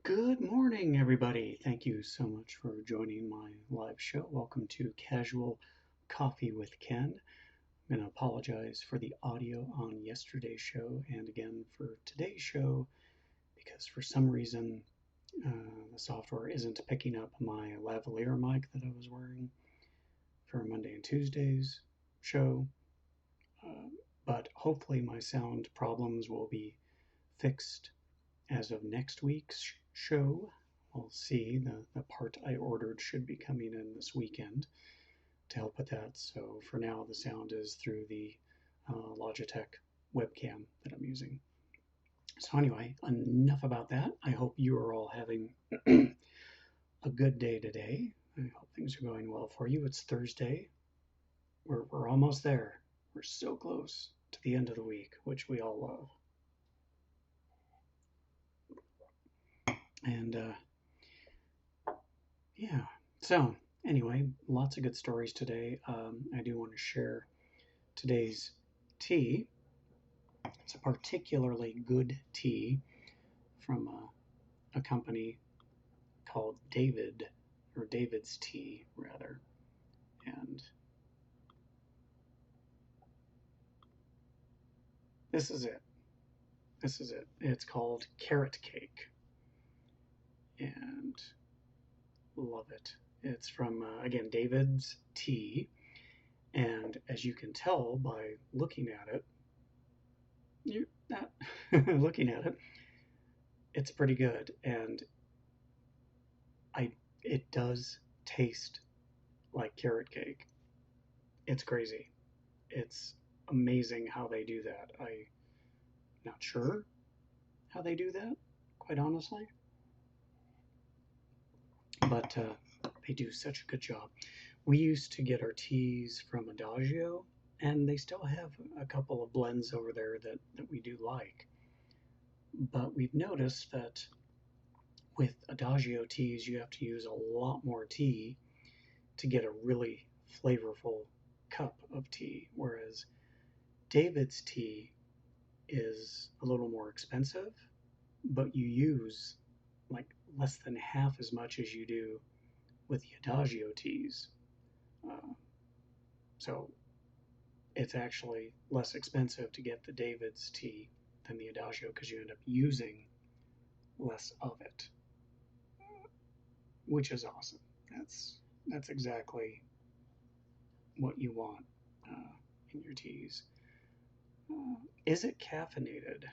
Good morning, everybody. Thank you so much for joining my live show. Welcome to Casual Coffee with Ken. I'm going to apologize for the audio on yesterday's show and again for today's show because for some reason the software isn't picking up my lavalier mic that I was wearing for Monday and Tuesday's show. But hopefully my sound problems will be fixed as of next week's show. We'll see. The part I ordered should be coming in this weekend to help with that. So for now, the sound is through the Logitech webcam that I'm using. So anyway, enough about that. I hope you are all having a good day today. I hope things are going well for you. It's Thursday. We're almost there. We're so close to the end of the week, which we all love. And yeah, so anyway, lots of good stories today. I do want to share today's tea. It's a particularly good tea from a company called David's Tea, rather. And this is it. This is it. It's called Carrot Cake. And love it. It's from, again, David's Tea. And as you can tell by looking at it, you're not looking at it, it's pretty good. And it does taste like carrot cake. It's crazy. It's amazing how they do that. I'm not sure how they do that, quite honestly. But they do such a good job. We used to get our teas from Adagio, and they still have a couple of blends over there that we do like. But we've noticed that with Adagio teas, you have to use a lot more tea to get a really flavorful cup of tea, whereas David's tea is a little more expensive, but you use like less than half as much as you do with the Adagio teas. So it's actually less expensive to get the David's tea than the Adagio because you end up using less of it, which is awesome. That's exactly what you want in your teas. Is it caffeinated?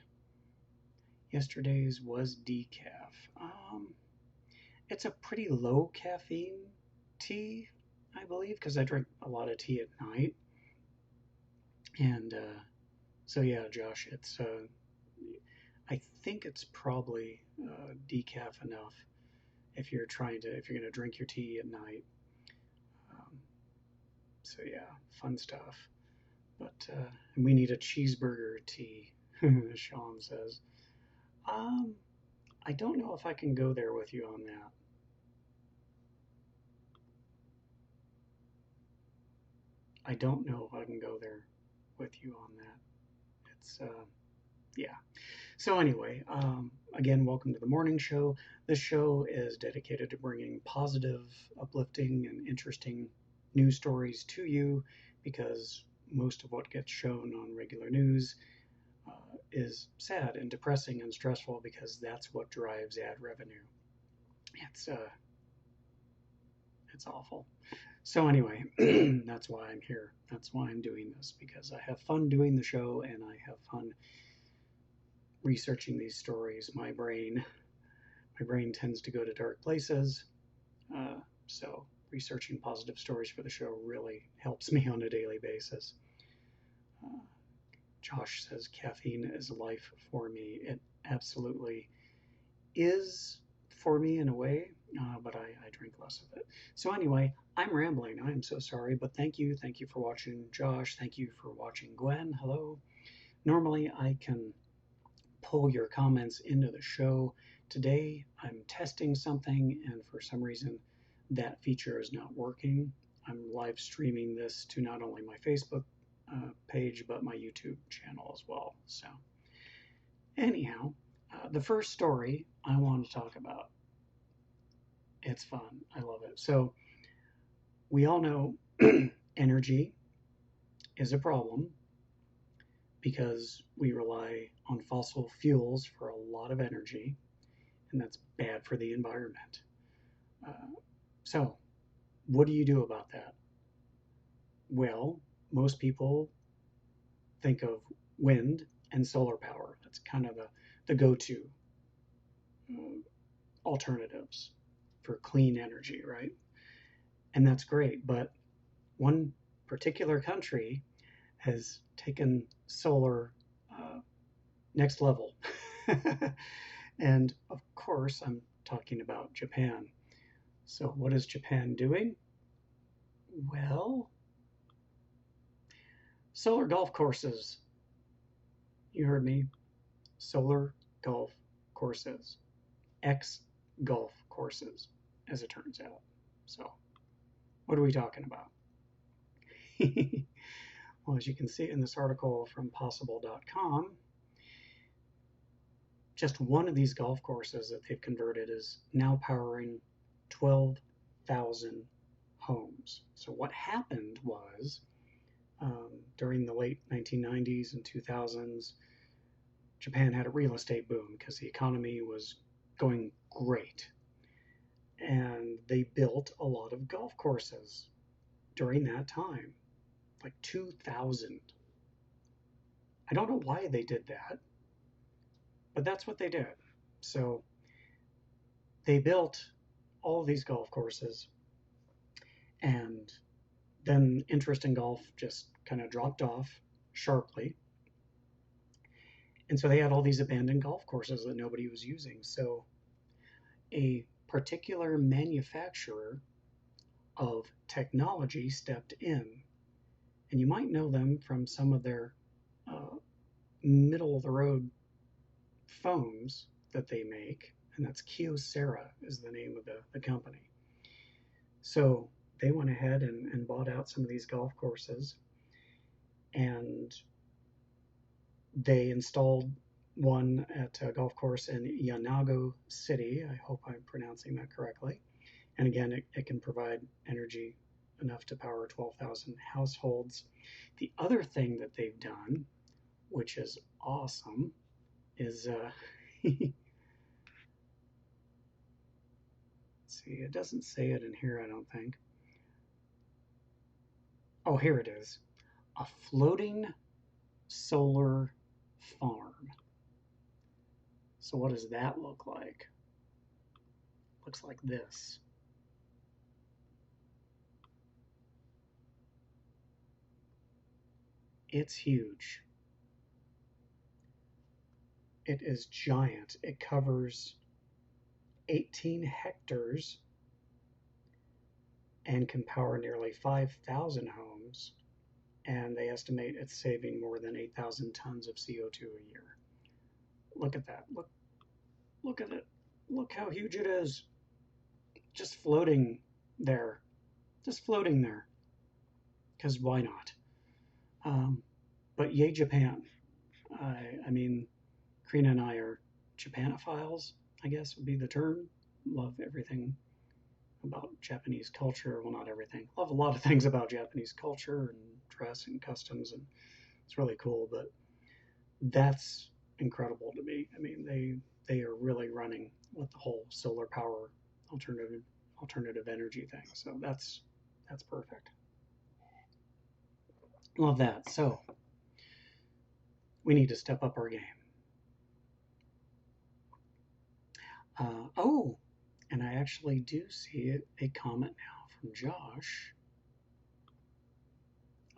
Yesterday's was decaf. It's a pretty low caffeine tea, I believe, because I drink a lot of tea at night. And so yeah, Josh, it's I think it's probably decaf enough if you're going to drink your tea at night. So yeah, fun stuff. But we need a cheeseburger tea, Sean says. I don't know if I can go there with you on that. I don't know if I can go there with you on that. It's, yeah. So anyway, again, welcome to the morning show. This show is dedicated to bringing positive, uplifting, and interesting news stories to you because most of what gets shown on regular news is sad and depressing and stressful because that's what drives ad revenue. It's awful. So anyway, that's why I'm here. That's why I'm doing this, because I have fun doing the show and I have fun researching these stories. My brain tends to go to dark places. So researching positive stories for the show really helps me on a daily basis. Josh says caffeine is life for me. It absolutely is for me in a way, but I drink less of it. So anyway, I'm rambling. I'm so sorry, but thank you. Thank you for watching, Josh. Thank you for watching, Gwen. Hello. Normally, I can pull your comments into the show. Today, I'm testing something, and for some reason, that feature is not working. I'm live streaming this to not only my Facebook page, but my YouTube channel as well. So anyhow, The first story I want to talk about, it's fun. I love it. So we all know energy is a problem because we rely on fossil fuels for a lot of energy, and that's bad for the environment. Uh, so, what do you do about that? Well, most people think of wind and solar power. That's kind of the go to uh, alternatives for clean energy, right? And that's great. But one particular country has taken solar next level. And of course, I'm talking about Japan. So, what is Japan doing? Well, solar golf courses. You heard me. Solar golf courses. X golf courses, as it turns out. So, what are we talking about? Well, as you can see in this article from possible.com, just one of these golf courses that they've converted is now powering 12,000 homes. So, what happened was during the late 1990s and 2000s, Japan had a real estate boom because the economy was going great. And they built a lot of golf courses during that time, like 2,000. I don't know why they did that, but that's what they did. So they built all of these golf courses, and then interest in golf just kind of dropped off sharply. And so they had all these abandoned golf courses that nobody was using. So a particular manufacturer of technology stepped in, and you might know them from some of their middle of the road phones that they make, and that's Kyocera is the name of the company. So they went ahead and bought out some of these golf courses, and they installed one at a golf course in Yanago City. I hope I'm pronouncing that correctly. And again, it can provide energy enough to power 12,000 households. The other thing that they've done, which is awesome, is let's see, it doesn't say it in here, I don't think. Oh, here it is. A floating solar farm. So what does that look like? Looks like this. It's huge. It is giant. It covers 18 hectares and can power nearly 5,000 homes. And they estimate it's saving more than 8,000 tons of CO2 a year. Look at that. Look at it. Look how huge it is. Just floating there. Just floating there. Because why not? But yay, Japan. I mean, Karina and I are Japanophiles, I guess would be the term. Love everything about Japanese culture. Well, not everything. Love a lot of things about Japanese culture and dress and customs, and it's really cool. But that's incredible to me. I mean, they are really running with the whole solar power alternative energy thing. So that's perfect. Love that. So we need to step up our game. Oh, and I actually do see a comment now from Josh.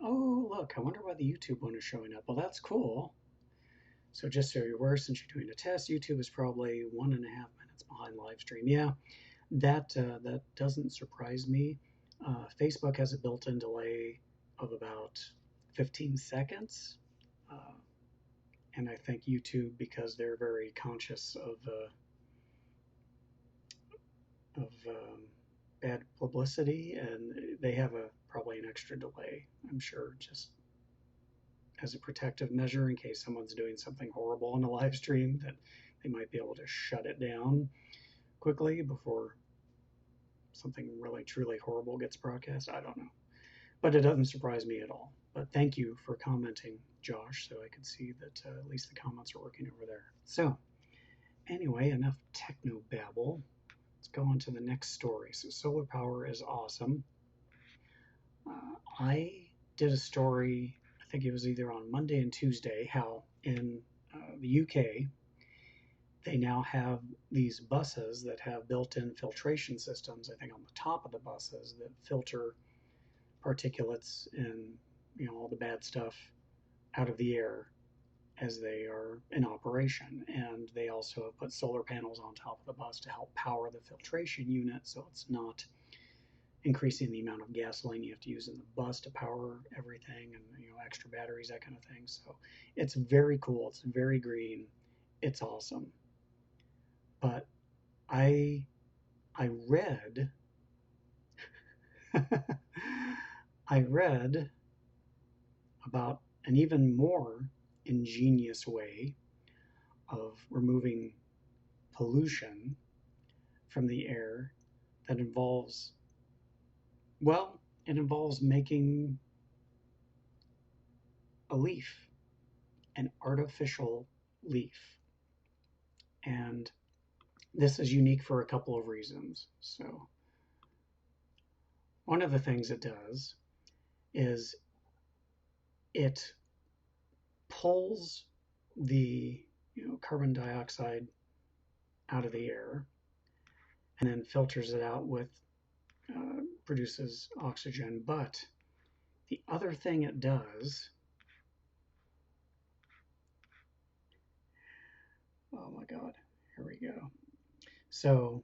Oh, look, I wonder why the YouTube one is showing up. Well, that's cool. So just so you're aware, since you're doing a test, YouTube is probably 1.5 minutes behind live stream. Yeah, that doesn't surprise me. Facebook has a built-in delay of about 15 seconds. And I think YouTube, because they're very conscious of bad publicity, and they have probably an extra delay, I'm sure, just as a protective measure in case someone's doing something horrible on a live stream that they might be able to shut it down quickly before something really truly horrible gets broadcast. I don't know. But it doesn't surprise me at all. But thank you for commenting, Josh, so I could see that at least the comments are working over there. So, anyway, enough techno babble. Let's go on to the next story. So, solar power is awesome. I did a story, I think it was either on Monday and Tuesday, how in the UK they now have these buses that have built-in filtration systems, I think on the top of the buses, that filter particulates and all the bad stuff out of the air as they are in operation. And they also have put solar panels on top of the bus to help power the filtration unit, so it's not increasing the amount of gasoline you have to use in the bus to power everything, and extra batteries, that kind of thing. So it's very cool. It's very green. It's awesome. But I read I read about an even more ingenious way of removing pollution from the air that involves, well, it involves making a leaf, an artificial leaf. And this is unique for a couple of reasons. So, one of the things it does is it pulls the carbon dioxide out of the air and then filters it out with produces oxygen. But the other thing it does, oh my God, here we go. So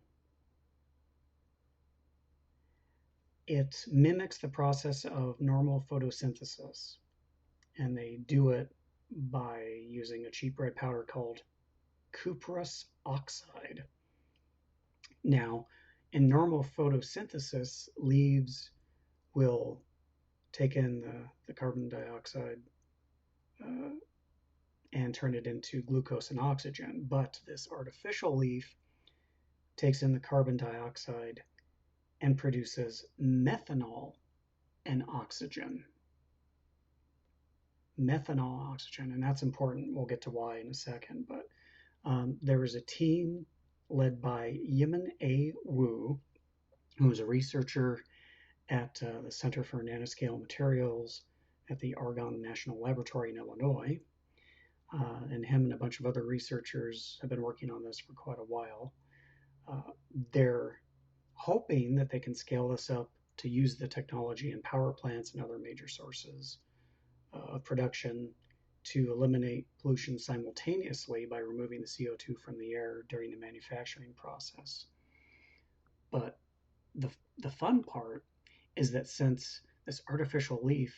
it mimics the process of normal photosynthesis, and they do it by using a cheap red powder called cuprous oxide. Now, in normal photosynthesis, leaves will take in the carbon dioxide and turn it into glucose and oxygen. But this artificial leaf takes in the carbon dioxide and produces methanol and oxygen. Methanol, oxygen, and that's important. We'll get to why in a second. But there was a team led by Yimin A. Wu, who is a researcher at the Center for Nanoscale Materials at the Argonne National Laboratory in Illinois. And him and a bunch of other researchers have been working on this for quite a while. They're hoping that they can scale this up to use the technology in power plants and other major sources of production to eliminate pollution simultaneously by removing the CO2 from the air during the manufacturing process. But the fun part is that since this artificial leaf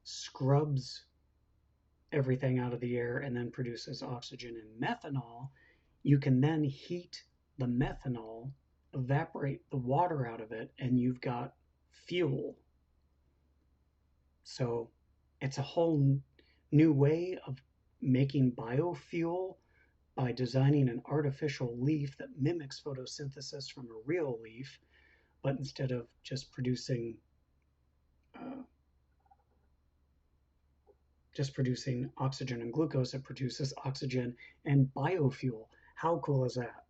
scrubs everything out of the air and then produces oxygen and methanol, you can then heat the methanol, evaporate the water out of it, and you've got fuel. So it's a whole new way of making biofuel by designing an artificial leaf that mimics photosynthesis from a real leaf, but instead of just producing oxygen and glucose, it produces oxygen and biofuel. How cool is that?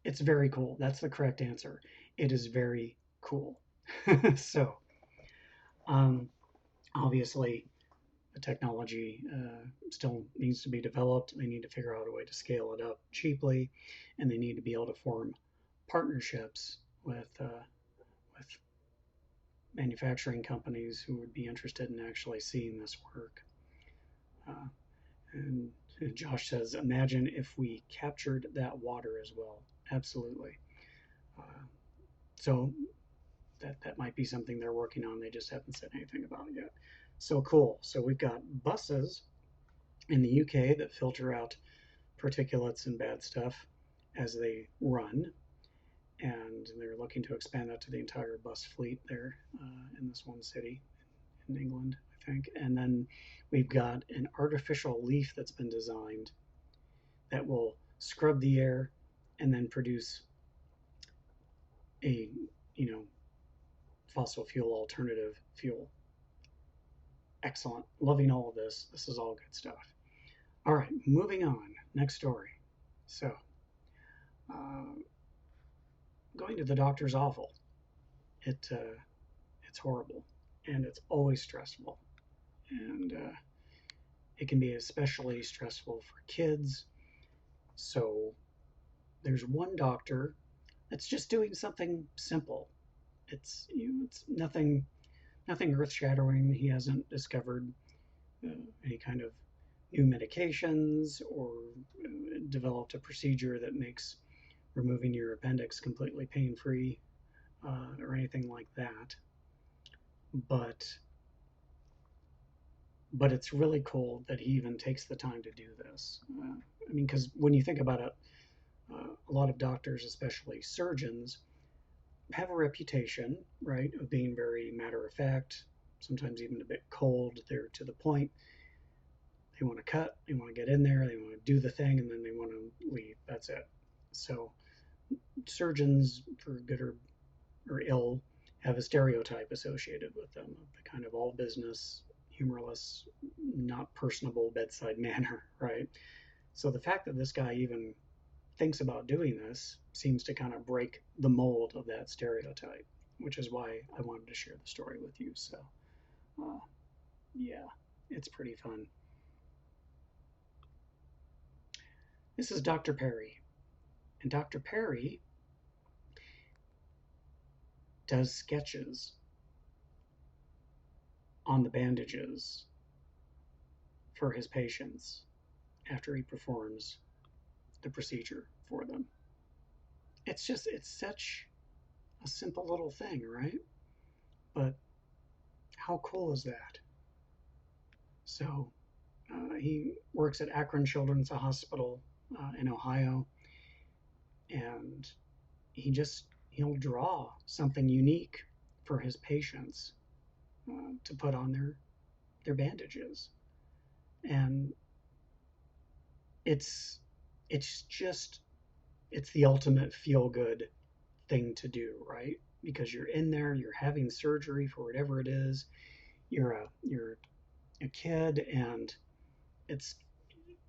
It's very cool. That's the correct answer. It is very cool. So, obviously, the technology still needs to be developed. They need to figure out a way to scale it up cheaply, and they need to be able to form partnerships with manufacturing companies who would be interested in actually seeing this work. And Josh says, imagine if we captured that water as well. Absolutely. So that might be something they're working on. They just haven't said anything about it yet. So cool. So we've got buses in the UK that filter out particulates and bad stuff as they run. And they're looking to expand that to the entire bus fleet there in this one city in England, I think. And then we've got an artificial leaf that's been designed that will scrub the air, and then produce a, you know, fossil fuel alternative fuel. Excellent. Loving all of this. This is all good stuff. All right, moving on. Next story. So, uh, going to the doctor's awful. It's horrible, and it's always stressful, and it can be especially stressful for kids. So, there's one doctor that's just doing something simple. It's nothing earth shattering. He hasn't discovered any kind of new medications or developed a procedure that makes removing your appendix completely pain free or anything like that. But but it's really cool that he even takes the time to do this. I mean, because when you think about it, a lot of doctors, especially surgeons, have a reputation, right, of being very matter of fact, sometimes even a bit cold. They're to the point. They want to cut, they want to get in there, they want to do the thing, and then they want to leave. That's it. So surgeons, for good or ill, have a stereotype associated with them of the kind of all business, humorless, not personable bedside manner, right? So the fact that this guy even thinks about doing this seems to kind of break the mold of that stereotype, which is why I wanted to share the story with you. So, uh, yeah, it's pretty fun. This is Dr. Perry, and Dr. Perry does sketches on the bandages for his patients after he performs the procedure for them. It's such a simple little thing, right? But how cool is that? So he works at Akron Children's Hospital in Ohio, and he'll draw something unique for his patients to put on their bandages, and it's it's just it's the ultimate feel good thing to do, right? Because you're in there, you're having surgery for whatever it is, you're a kid, and it's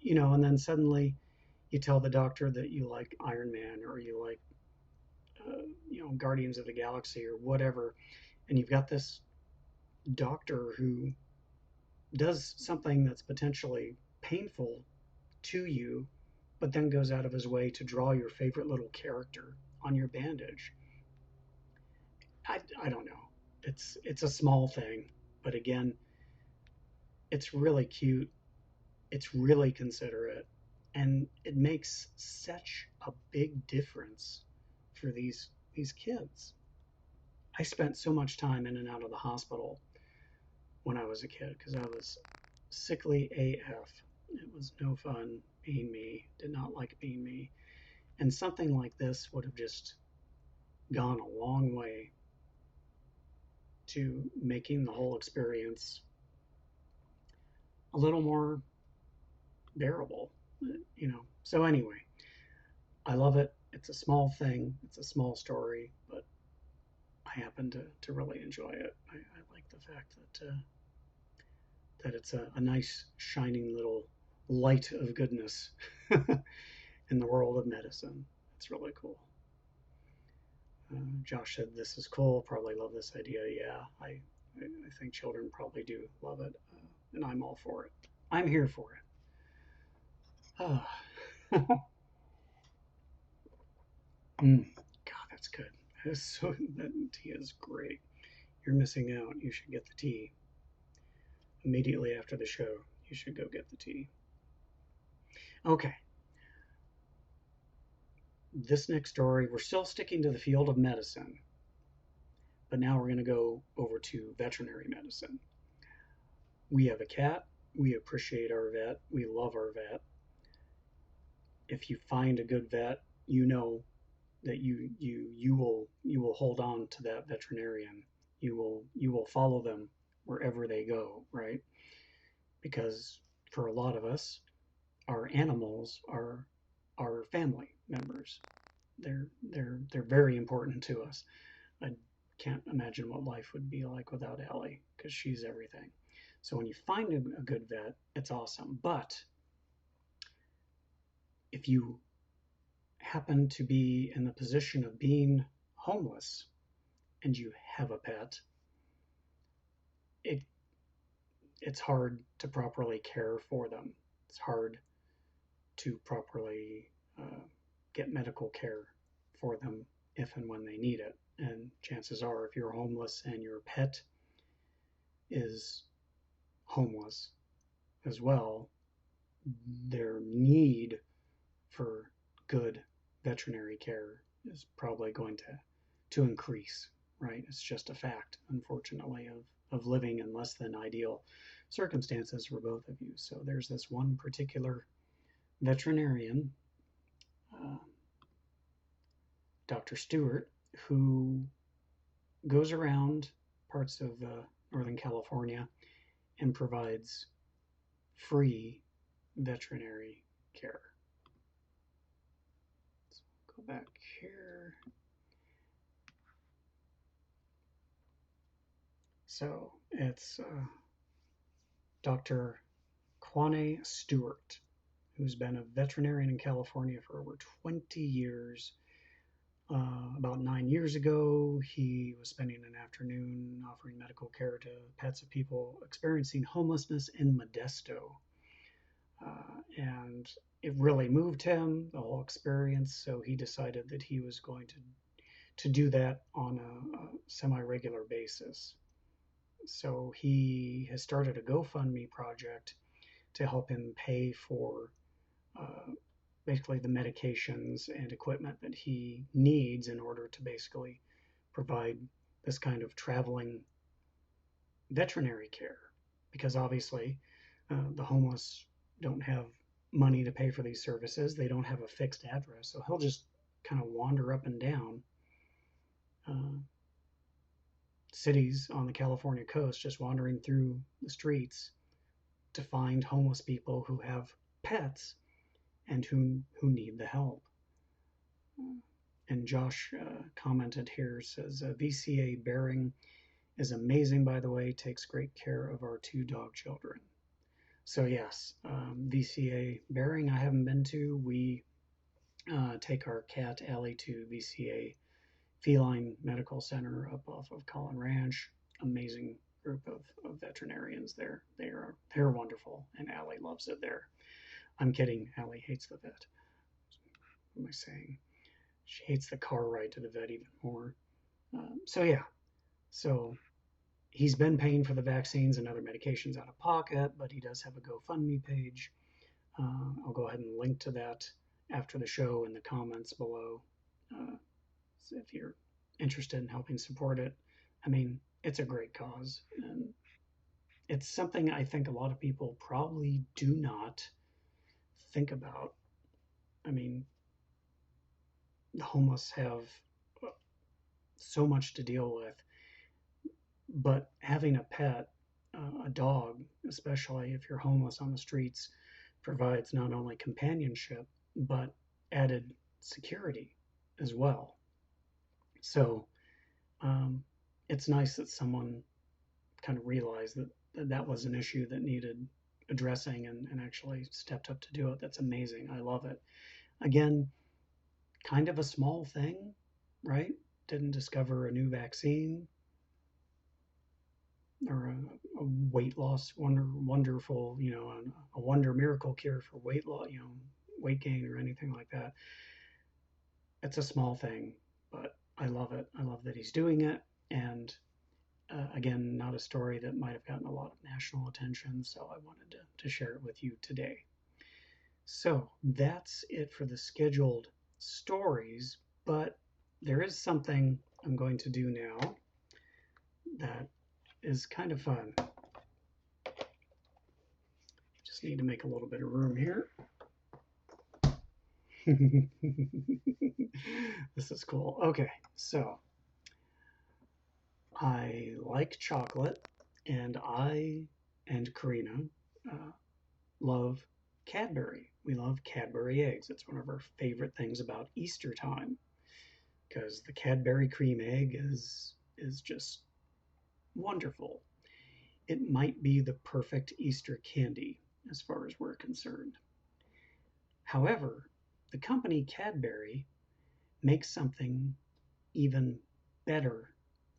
and then suddenly you tell the doctor that you like Iron Man or you like Guardians of the Galaxy or whatever, and you've got this doctor who does something that's potentially painful to you, but then goes out of his way to draw your favorite little character on your bandage. I don't know. It's a small thing, but again, it's really cute. It's really considerate, and it makes such a big difference for these kids. I spent so much time in and out of the hospital when I was a kid because I was sickly AF. It was no fun being me. Did not like being me. And something like this would have just gone a long way to making the whole experience a little more bearable, So anyway, I love it. It's a small thing. It's a small story, but I happen to really enjoy it. I like the fact that it's a nice shining little light of goodness in the world of medicine. It's really cool. Josh said this is cool. Probably love this idea. Yeah, I think children probably do love it, and I'm all for it. I'm here for it. Oh. God, that's good. That tea is great. You're missing out. You should get the tea immediately after the show. You should go get the tea. Okay. This next story, we're still sticking to the field of medicine, but now we're going to go over to veterinary medicine. We have a cat. We appreciate our vet. We love our vet. If you find a good vet, you know that you will hold on to that veterinarian. You will follow them wherever they go, right? Because for a lot of us, our animals are are family members. They're very important to us. I can't imagine what life would be like without Allie because she's everything. So when you find a good vet, it's awesome. But if you happen to be in the position of being homeless and you have a pet, it it's hard to properly care for them. It's hard to properly get medical care for them if and when they need it. And chances are, if you're homeless and your pet is homeless as well, their need for good veterinary care is probably going to increase, right? It's just a fact, unfortunately, of living in less than ideal circumstances for both of you. So there's this one particular veterinarian, uh, Dr. Stewart, who goes around parts of Northern California and provides free veterinary care. So go back here. So it's Dr. Quane Stewart, who's been a veterinarian in California for over 20 years. About 9 years ago, he was spending an afternoon offering medical care to pets of people experiencing homelessness in Modesto. And it really moved him, the whole experience, so he decided that he was going to do that on a semi-regular basis. So he has started a GoFundMe project to help him pay for basically the medications and equipment that he needs in order to basically provide this kind of traveling veterinary care. Because obviously, the homeless don't have money to pay for these services. They don't have a fixed address. So he'll just kind of wander up and down cities on the California coast, just wandering through the streets to find homeless people who have pets and who need the help. And Josh commented here, says, VCA Bearing is amazing, by the way, takes great care of our 2 dog children. So yes, VCA Bearing I haven't been to. We take our cat Allie to VCA Feline Medical Center up off of Collin Ranch. Amazing group of veterinarians there. They're wonderful, and Allie loves it there. I'm kidding. Allie hates the vet. What am I saying? She hates the car ride to the vet even more. So yeah, so he's been paying for the vaccines and other medications out of pocket, but he does have a GoFundMe page. I'll go ahead and link to that after the show in the comments below. So if you're interested in helping support it, I mean, it's a great cause, and it's something I think a lot of people probably do not think about. I mean, the homeless have so much to deal with, but having a pet, a dog, especially if you're homeless on the streets, provides not only companionship, but added security as well. So it's nice that someone kind of realized that was an issue that needed addressing and actually stepped up to do it. That's amazing. I love it. Again, kind of a small thing, right? Didn't discover a new vaccine or a weight loss wonderful, a wonder miracle cure for weight loss, weight gain or anything like that. It's a small thing, but I love it. I love that he's doing it. And again, not a story that might have gotten a lot of national attention, so I wanted to share it with you today. So that's it for the scheduled stories, but there is something I'm going to do now that is kind of fun. Just need to make a little bit of room here. This is cool. Okay, so I like chocolate, and I and Karina love Cadbury. We love Cadbury eggs. It's one of our favorite things about Easter time because the Cadbury cream egg is just wonderful. It might be the perfect Easter candy as far as we're concerned. However, the company Cadbury makes something even better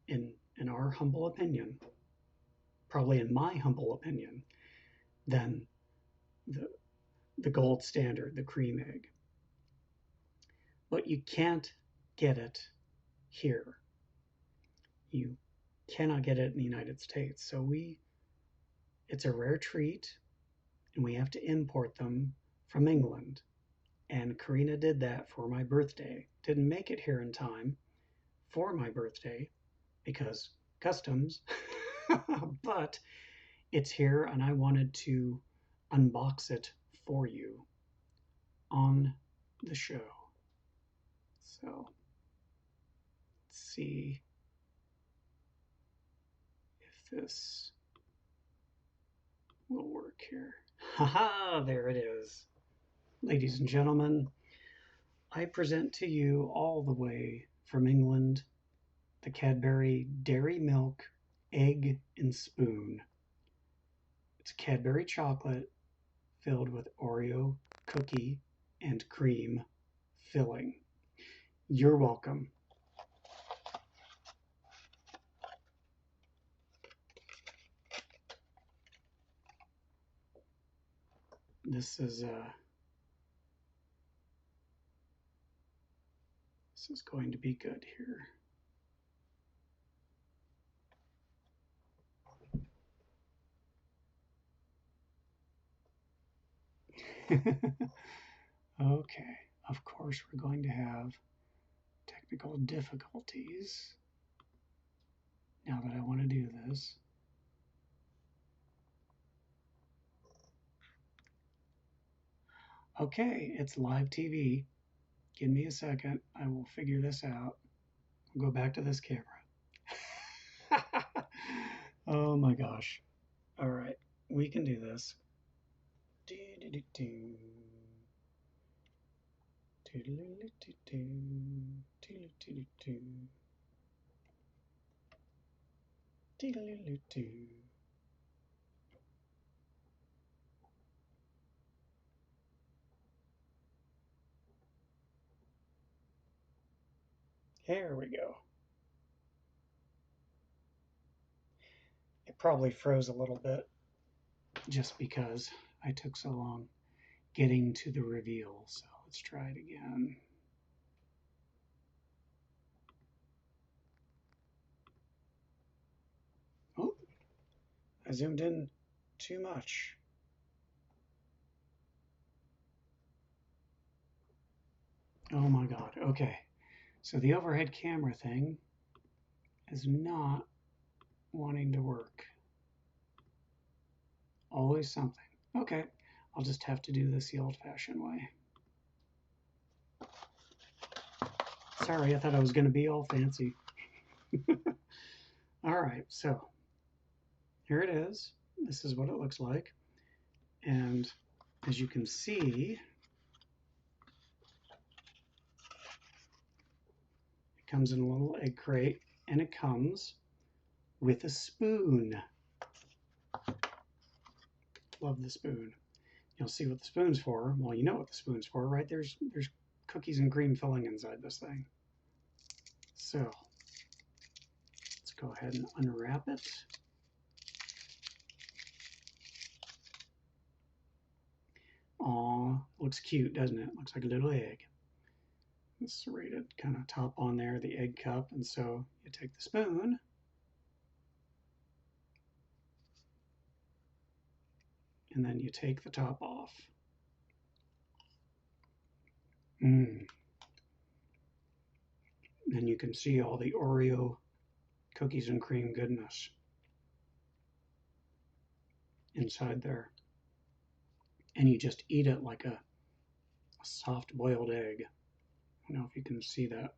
in our humble opinion, probably in my humble opinion, than the the gold standard, the cream egg. But you can't get it here. You cannot get it in the United States. So it's a rare treat and we have to import them from England. And Karina did that for my birthday. Didn't make it here in time for my birthday because customs, but it's here and I wanted to unbox it for you on the show. So let's see if this will work here. Haha, there it is. Ladies and gentlemen, I present to you all the way from England the Cadbury Dairy Milk Egg and Spoon. It's Cadbury chocolate filled with Oreo cookie and cream filling. You're welcome. This is going to be good here. Okay, of course we're going to have technical difficulties now that I want to do this. Okay, it's live TV. Give me a second. I will figure this out. I'll go back to this camera. Oh my gosh. All right, we can do this. Here we go. It probably froze a little bit just because I took so long getting to the reveal. So let's try it again. Oh, I zoomed in too much. Oh my God. Okay. So the overhead camera thing is not wanting to work. Always something. Okay. I'll just have to do this the old-fashioned way. Sorry, I thought I was going to be all fancy. All right, so here it is. This is what it looks like. And as you can see, it comes in a little egg crate and it comes with a spoon. Love the spoon. You'll see what the spoon's for. Well, you know what the spoon's for, right? There's cookies and cream filling inside this thing. So let's go ahead and unwrap it. Aw, looks cute, doesn't it? Looks like a little egg. It's serrated kind of top on there, the egg cup, and so you take the spoon and then you take the top off. Then you can see all the Oreo cookies and cream goodness inside there. And you just eat it like a soft boiled egg. I don't know if you can see that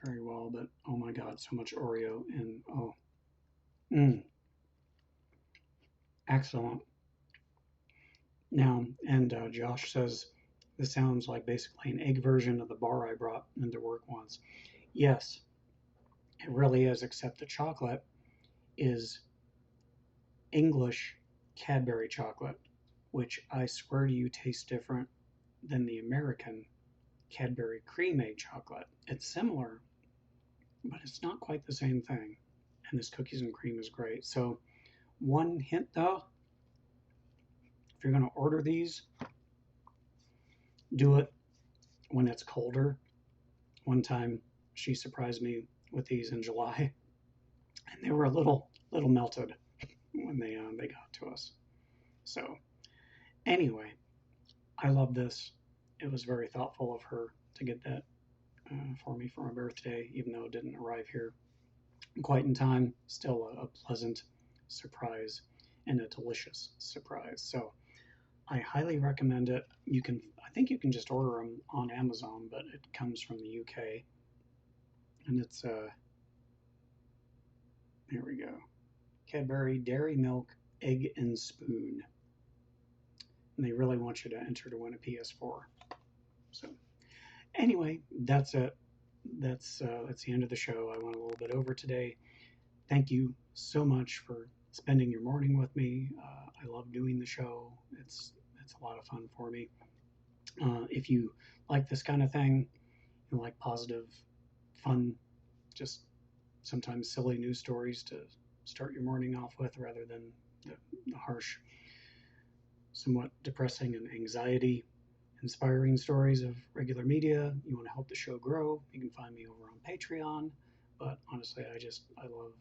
very well, but oh my God, so much Oreo and oh. Excellent. Now, and Josh says this sounds like basically an egg version of the bar I brought into work once. Yes, it really is, except the chocolate is English Cadbury chocolate, which I swear to you tastes different than the American Cadbury cream-made chocolate. It's similar, but it's not quite the same thing. And this cookies and cream is great. So, one hint though, if you're going to order these, do it when it's colder. One time she surprised me with these in July, and they were a little melted when they got to us. So anyway, I love this. It was very thoughtful of her to get that for me for my birthday, even though it didn't arrive here quite in time. Still a pleasant surprise and a delicious surprise. So I highly recommend it. I think you can just order them on Amazon, but it comes from the UK, and it's here we go, Cadbury Dairy Milk Egg and Spoon, and they really want you to enter to win a PS4. So anyway, that's it. That's the end of the show. I went a little bit over today. Thank you so much for spending your morning with me. I love doing the show. It's a lot of fun for me. If you like this kind of thing, you like positive, fun, just sometimes silly news stories to start your morning off with rather than the harsh, somewhat depressing and anxiety inspiring stories of regular media. You want to help the show grow, you can find me over on Patreon. But honestly, I love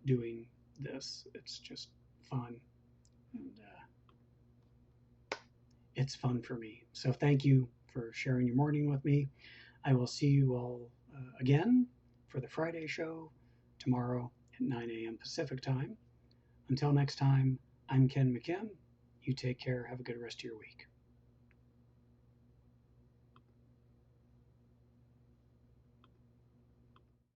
doing this. It's just fun, and it's fun for me. So thank you for sharing your morning with me. I will see you all again for the Friday show tomorrow at 9 a.m. Pacific time. Until next time, I'm Ken McKim. You take care. Have a good rest of your week.